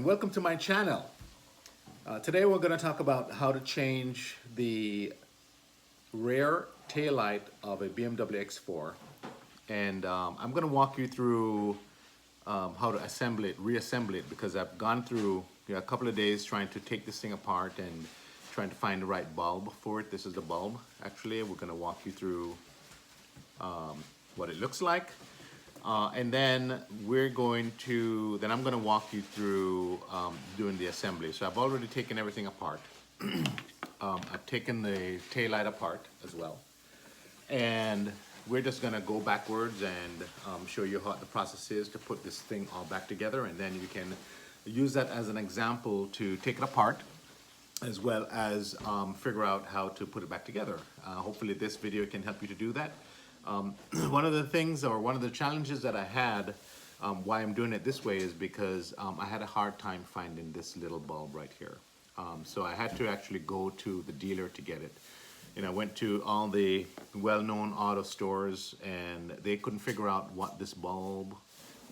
and welcome to my channel. Today we're going to talk about how to change the rear taillight of a BMW X4, and I'm going to walk you through how to assemble it, reassemble it, because I've gone through a couple of days trying to take this thing apart and trying to find the right bulb for it. This is the bulb. Actually, we're going to walk you through what it looks like. And then I'm going to walk you through doing the assembly. So I've already taken everything apart. I've taken the taillight apart as well. And we're just going to go backwards and show you how the process is to put this thing all back together. And then you can use that as an example to take it apart, as well as figure out how to put it back together. Hopefully this video can help you to do that. One of the things, or one of the challenges that I had, why I'm doing it this way, is because I had a hard time finding this little bulb right here. So I had to actually go to the dealer to get it. And I went to all the well-known auto stores, and they couldn't figure out what this bulb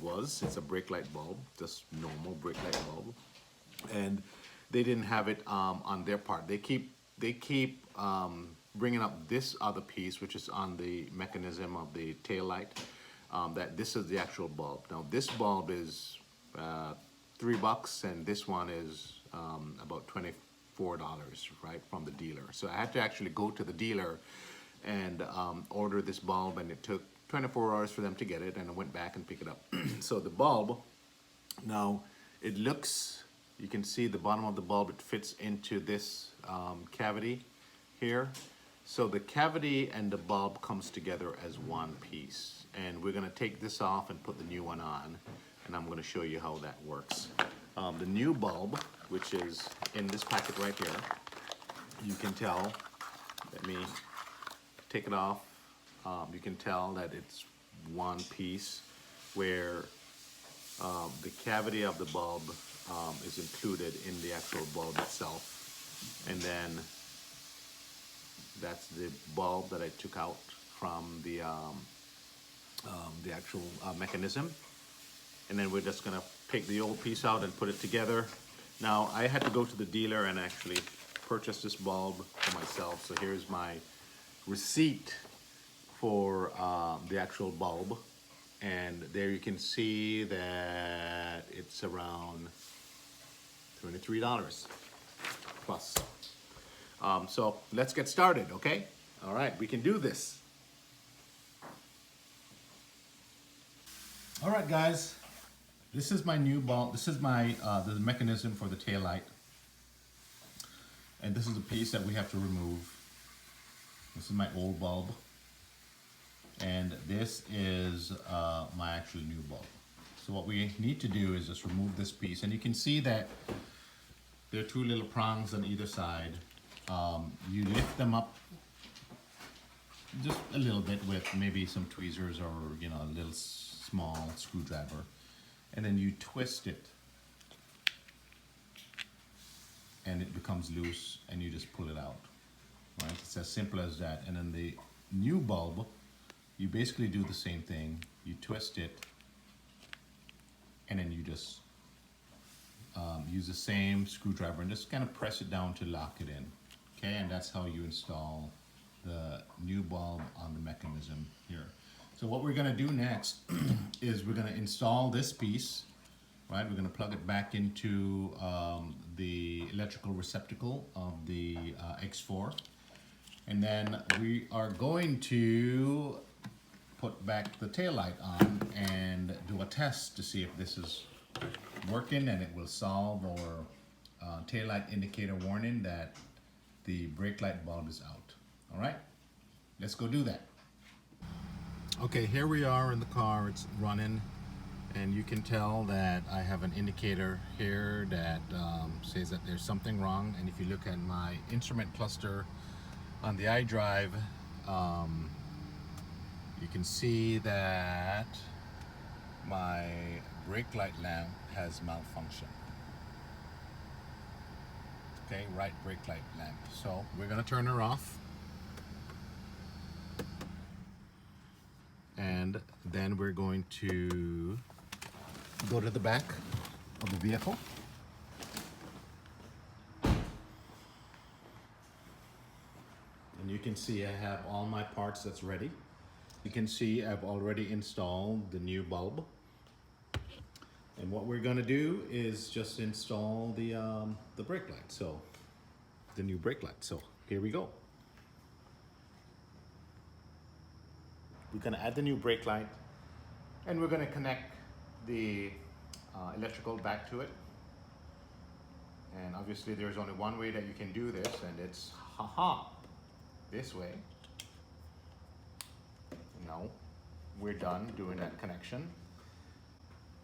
was. It's a brake light bulb, just normal brake light bulb. And they didn't have it on their part. They keep bringing up this other piece, which is on the mechanism of the tail light, that this is the actual bulb. Now this bulb is $3, and this one is about $24, right, from the dealer. So I had to actually go to the dealer and order this bulb, and it took 24 hours for them to get it, and I went back and pick it up. So the bulb, now it looks, you can see the bottom of the bulb, it fits into this cavity here. So the cavity and the bulb comes together as one piece, and we're going to take this off and put the new one on, and I'm going to show you how that works. The new bulb, which is in this packet right here, you can tell, let me take it off, you can tell that it's one piece where the cavity of the bulb is included in the actual bulb itself, and then that's the bulb that I took out from the actual mechanism. And then we're just gonna take the old piece out and put it together. Now I had to go to the dealer and actually purchase this bulb for myself. So here's my receipt for the actual bulb. And there you can see that it's around $23 plus. So let's get started, okay? All right, we can do this. All right, guys, this is my new bulb. This is my the mechanism for the tail light, and this is a piece that we have to remove. This is my old bulb, and this is my actual new bulb. So what we need to do is just remove this piece, and you can see that there are two little prongs on either side. You lift them up just a little bit with maybe some tweezers or a little small screwdriver, and then you twist it and it becomes loose, and you just pull it out, right? It's as simple as that. And then the new bulb, you basically do the same thing. You twist it, and then you just use the same screwdriver and just kind of press it down to lock it in. Okay, and that's how you install the new bulb on the mechanism here. So what we're going to do next is we're going to install this piece, right? We're going to plug it back into the electrical receptacle of the X4. And then we are going to put back the taillight on and do a test to see if this is working, and it will solve our taillight indicator warning that the brake light bulb is out. All right, let's go do that. Okay, here we are in the car. It's running, and you can tell that I have an indicator here that says that there's something wrong. And if you look at my instrument cluster on the iDrive, you can see that my brake light lamp has malfunctioned. Okay, right brake light lamp. So we're going to turn her off, and then we're going to go to the back of the vehicle, you can see I have all my parts that's ready. You can see I've already installed the new bulb. And what we're gonna do is just install the brake light. So, the new brake light. So, here we go. We're gonna add the new brake light and we're gonna connect the electrical back to it. And obviously there's only one way that you can do this, and it's this way. Now we're done doing that connection.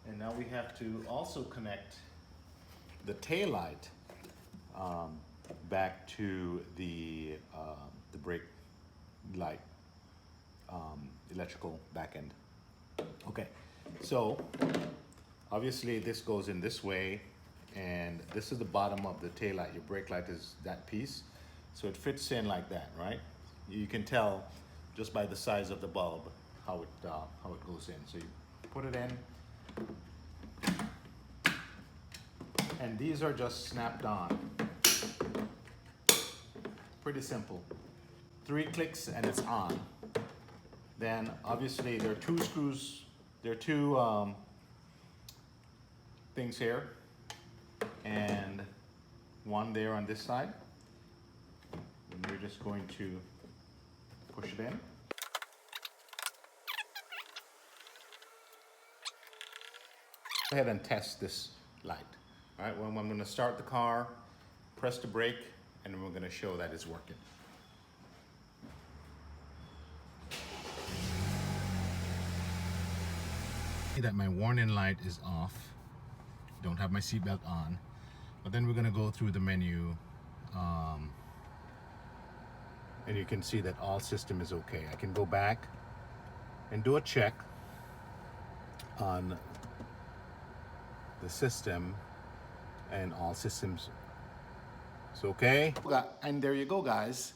And now we have to also connect the tail light back to the brake light electrical back end. Okay, so obviously this goes in this way, and this is the bottom of the tail light. Your brake light is that piece, so it fits in like that, right? You can tell just by the size of the bulb how it goes in. So you put it in, and these are just snapped on. Pretty simple. 3 clicks and it's on. Then obviously there are 2 screws. There are 2 things here, and one there on this side. And we're just going to push it in. Go ahead and test this light. All right, well, I'm going to start the car, press the brake, and we're going to show that it's working. See that my warning light is off. Don't have my seatbelt on. But then we're going to go through the menu, and you can see that all system is okay. I can go back and do a check on the system, and all systems is okay. And there you go, guys.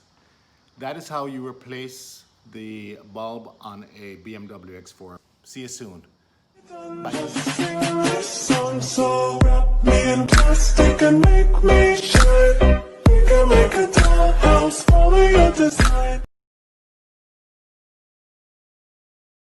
That is how you replace the bulb on a BMW X4. See you soon. Bye. So wrap me in plastic and make me shine. We can make a dollhouse, follow your design.